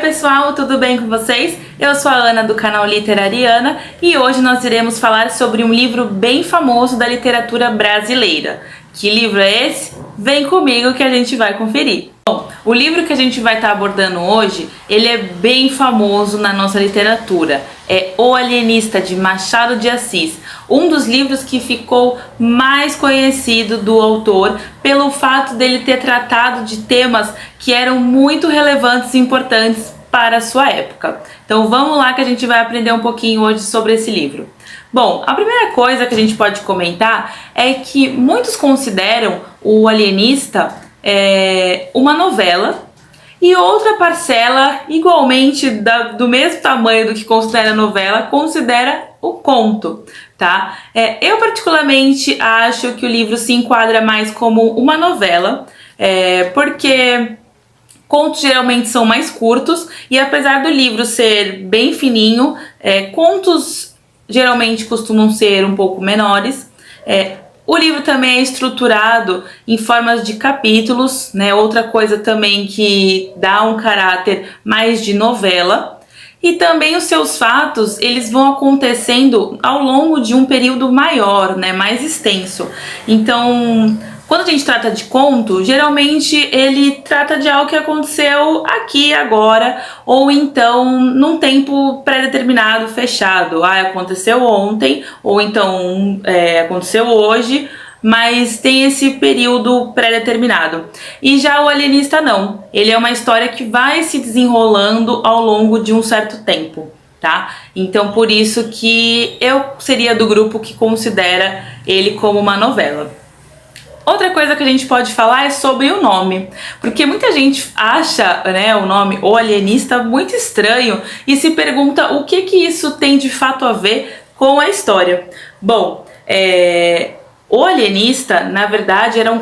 pessoal, tudo bem com vocês? Eu sou a Ana do canal Literariana e hoje nós iremos falar sobre um livro bem famoso da literatura brasileira. Que livro é esse? Vem comigo que a gente vai conferir. Bom, o livro que a gente vai estar abordando hoje, ele é bem famoso na nossa literatura. É O Alienista, de Machado de Assis. Um dos livros que ficou mais conhecido do autor pelo fato dele ter tratado de temas que eram muito relevantes e importantes para a sua época. Então vamos lá que a gente vai aprender um pouquinho hoje sobre esse livro. Bom, a primeira coisa que a gente pode comentar é que muitos consideram O Alienista uma novela, e outra parcela, igualmente do mesmo tamanho do que considera novela, considera o conto, tá? Eu particularmente acho que o livro se enquadra mais como uma novela, porque contos geralmente são mais curtos, e apesar do livro ser bem fininho, contos geralmente costumam ser um pouco menores. O livro também é estruturado em formas de capítulos, né? Outra coisa também que dá um caráter mais de novela. E também os seus fatos, eles vão acontecendo ao longo de um período maior, né? Mais extenso. Então, quando a gente trata de conto, geralmente ele trata de algo que aconteceu aqui e agora, ou então num tempo pré-determinado, fechado. Aconteceu ontem, ou então aconteceu hoje, mas tem esse período pré-determinado. E já O Alienista não, ele é uma história que vai se desenrolando ao longo de um certo tempo, tá? Então por isso que eu seria do grupo que considera ele como uma novela. Outra coisa que a gente pode falar é sobre o nome, porque muita gente acha, né, o nome O Alienista muito estranho e se pergunta o que isso tem de fato a ver com a história. Bom, o alienista, na verdade, eram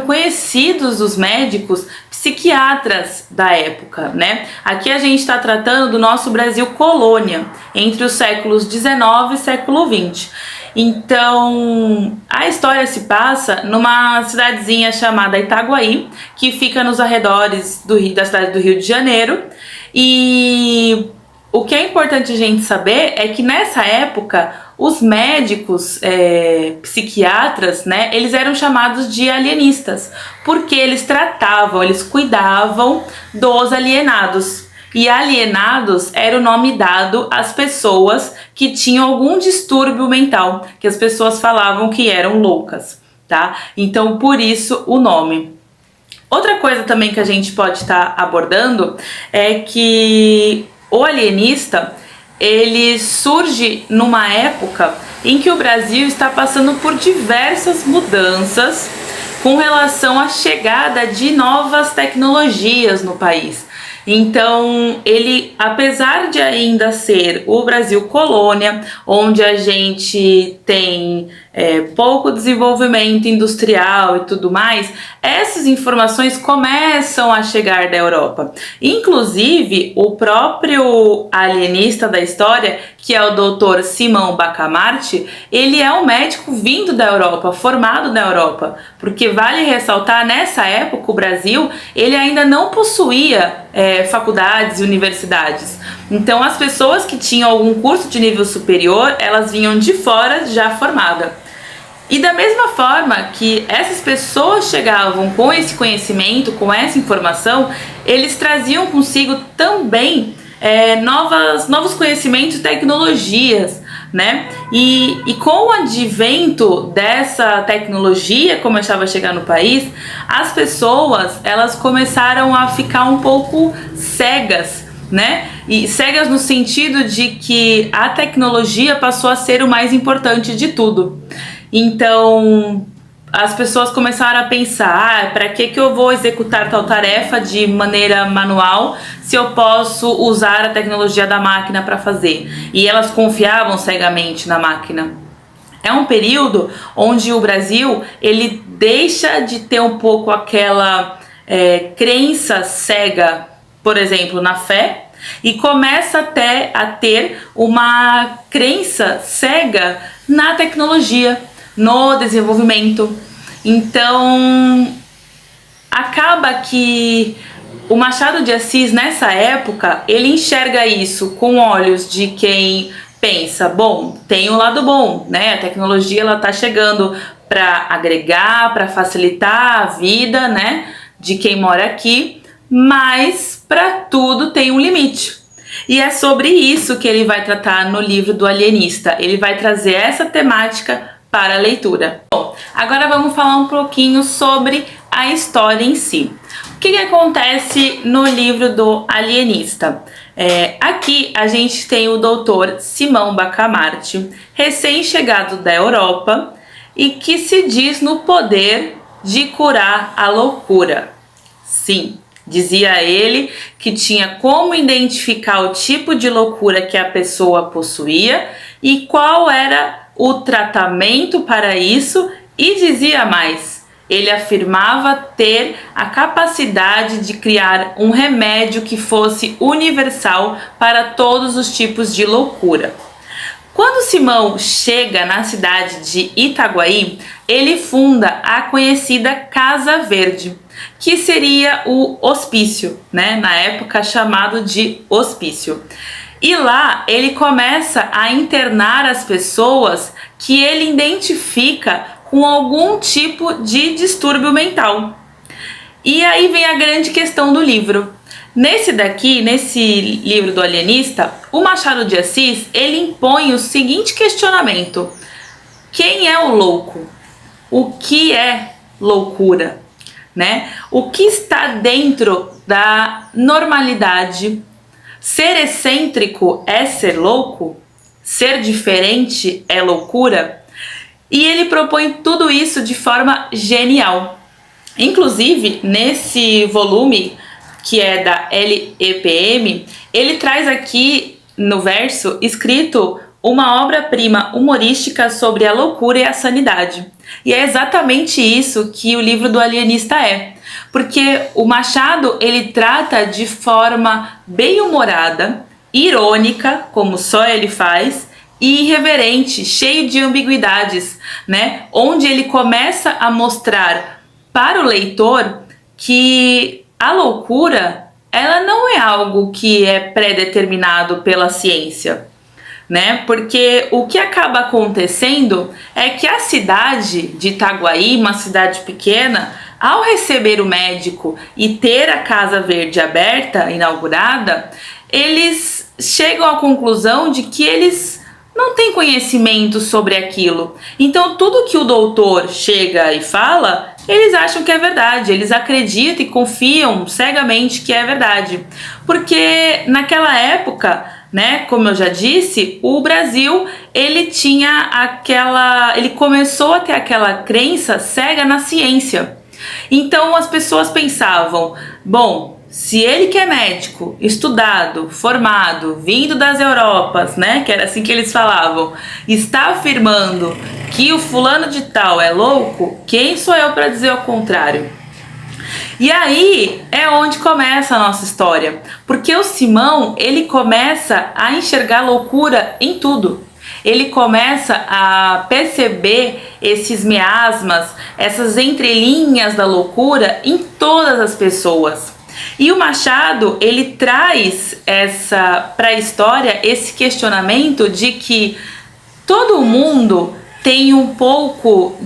conhecidos os médicos psiquiatras da época, né? Aqui a gente está tratando do nosso Brasil colônia, entre os séculos XIX e século XX. Então, a história se passa numa cidadezinha chamada Itaguaí, que fica nos arredores da cidade do Rio de Janeiro. E o que é importante a gente saber é que nessa época os médicos psiquiatras, né, eles eram chamados de alienistas, porque eles cuidavam dos alienados. E alienados era o nome dado às pessoas que tinham algum distúrbio mental, que as pessoas falavam que eram loucas, tá? Então, por isso o nome. Outra coisa também que a gente pode estar abordando é que o alienista, ele surge numa época em que o Brasil está passando por diversas mudanças com relação à chegada de novas tecnologias no país. Então, ele, apesar de ainda ser o Brasil colônia, onde a gente tem pouco desenvolvimento industrial e tudo mais, essas informações começam a chegar da Europa. Inclusive, o próprio alienista da história, que é o Dr. Simão Bacamarte, ele é um médico vindo da Europa, formado na Europa, porque vale ressaltar, nessa época o Brasil, ele ainda não possuía faculdades e universidades. Então as pessoas que tinham algum curso de nível superior, elas vinham de fora já formada. E da mesma forma que essas pessoas chegavam com esse conhecimento, com essa informação, eles traziam consigo também novos conhecimentos e tecnologias, né? E com o advento dessa tecnologia, começava a chegar no país, as pessoas, elas começaram a ficar um pouco cegas, né? E cegas no sentido de que a tecnologia passou a ser o mais importante de tudo. Então, as pessoas começaram a pensar, para que eu vou executar tal tarefa de maneira manual se eu posso usar a tecnologia da máquina para fazer? E elas confiavam cegamente na máquina. É um período onde o Brasil, ele deixa de ter um pouco aquela crença cega, por exemplo, na fé, e começa até a ter uma crença cega na tecnologia, no desenvolvimento. Então acaba que O Machado de Assis, nessa época, ele enxerga isso com olhos de quem pensa, bom, tem um lado bom, né? A tecnologia ela tá chegando para agregar, para facilitar a vida, né, de quem mora aqui, mas para tudo tem um limite. E é sobre isso que ele vai tratar no livro do Alienista. Ele vai trazer essa temática para a leitura. Bom, agora vamos falar um pouquinho sobre a história em si. O que acontece no livro do Alienista? Aqui a gente tem o doutor Simão Bacamarte, recém-chegado da Europa, e que se diz no poder de curar a loucura. Sim, dizia ele que tinha como identificar o tipo de loucura que a pessoa possuía e qual era o tratamento para isso, e dizia mais, ele afirmava ter a capacidade de criar um remédio que fosse universal para todos os tipos de loucura. Quando Simão chega na cidade de Itaguaí, ele funda a conhecida Casa Verde, que seria o hospício, né? Na época chamado de hospício. E lá ele começa a internar as pessoas que ele identifica com algum tipo de distúrbio mental. E aí vem a grande questão do livro. Nesse livro do Alienista, o Machado de Assis, ele impõe o seguinte questionamento: quem é o louco? O que é loucura? Né? O que está dentro da normalidade? Ser excêntrico é ser louco? Ser diferente é loucura? E ele propõe tudo isso de forma genial. Inclusive, nesse volume, que é da LEPM, ele traz aqui no verso escrito uma obra-prima humorística sobre a loucura e a sanidade. E é exatamente isso que o livro do Alienista é. Porque o Machado, ele trata de forma bem-humorada, irônica, como só ele faz, e irreverente, cheio de ambiguidades, né? Onde ele começa a mostrar para o leitor que a loucura, ela não é algo que é pré-determinado pela ciência, né? Porque o que acaba acontecendo é que a cidade de Itaguaí, uma cidade pequena, ao receber o médico e ter a Casa Verde aberta, inaugurada, eles chegam à conclusão de que eles não têm conhecimento sobre aquilo. Então tudo que o doutor chega e fala, eles acham que é verdade, eles acreditam e confiam cegamente que é verdade. Porque naquela época, né, como eu já disse, o Brasil, ele começou a ter aquela crença cega na ciência. Então as pessoas pensavam, bom, se ele que é médico, estudado, formado, vindo das Europas, né, que era assim que eles falavam, está afirmando que o fulano de tal é louco, quem sou eu para dizer o contrário? E aí é onde começa a nossa história, porque o Simão, ele começa a enxergar loucura em tudo. Ele começa a perceber esses miasmas, essas entrelinhas da loucura em todas as pessoas. E o Machado, ele traz para a história esse questionamento de que todo mundo tem um pouco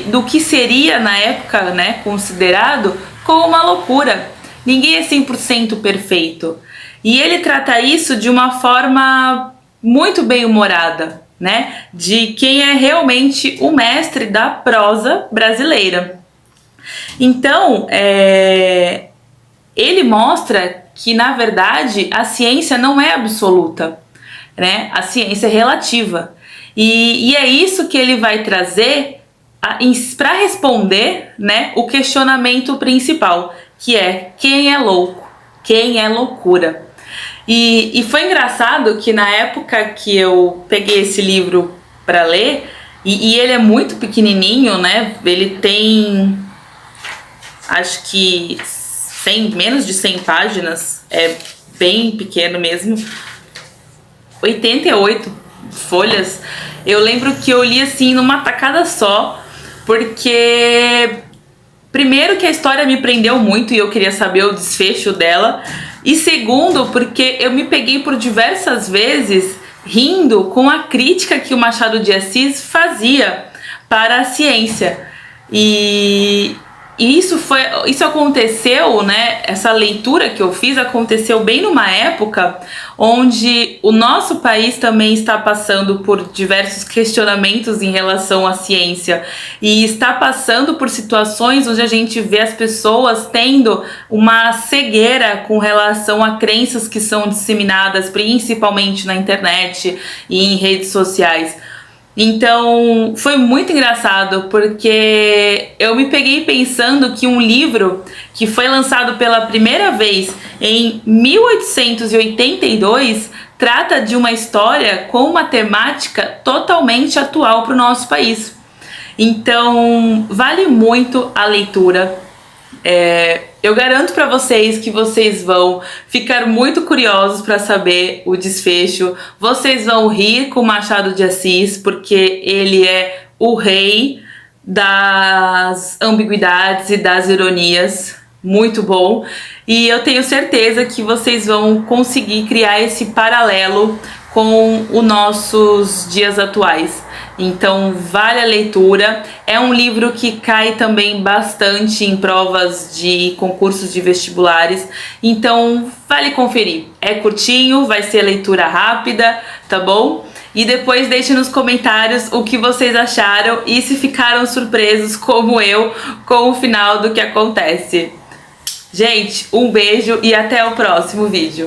do que seria na época, né, considerado como uma loucura. Ninguém é 100% perfeito. E ele trata isso de uma forma muito bem humorada, né, de quem é realmente o mestre da prosa brasileira. Então, ele mostra que, na verdade, a ciência não é absoluta, né? A ciência é relativa. E é isso que ele vai trazer para responder, né, o questionamento principal, que é quem é louco, quem é loucura. E foi engraçado que na época que eu peguei esse livro para ler, e ele é muito pequenininho, né? Ele tem, acho que menos de 100 páginas, é bem pequeno mesmo, 88 folhas. Eu lembro que eu li assim numa tacada só, porque Primeiro que a história me prendeu muito e eu queria saber o desfecho dela. E segundo, porque eu me peguei por diversas vezes rindo com a crítica que o Machado de Assis fazia para a ciência. E isso aconteceu, né? Essa leitura que eu fiz aconteceu bem numa época onde o nosso país também está passando por diversos questionamentos em relação à ciência e está passando por situações onde a gente vê as pessoas tendo uma cegueira com relação a crenças que são disseminadas principalmente na internet e em redes sociais. Então foi muito engraçado porque eu me peguei pensando que um livro que foi lançado pela primeira vez em 1882 trata de uma história com uma temática totalmente atual para o nosso país. Então vale muito a leitura. Eu garanto para vocês que vocês vão ficar muito curiosos para saber o desfecho. Vocês vão rir com Machado de Assis, porque ele é o rei das ambiguidades e das ironias. Muito bom. E eu tenho certeza que vocês vão conseguir criar esse paralelo com os nossos dias atuais. Então vale a leitura. É um livro que cai também bastante em provas de concursos de vestibulares, então vale conferir. É curtinho, vai ser leitura rápida, tá bom? E depois deixe nos comentários o que vocês acharam e se ficaram surpresos como eu com o final do que acontece. Gente, um beijo e até o próximo vídeo.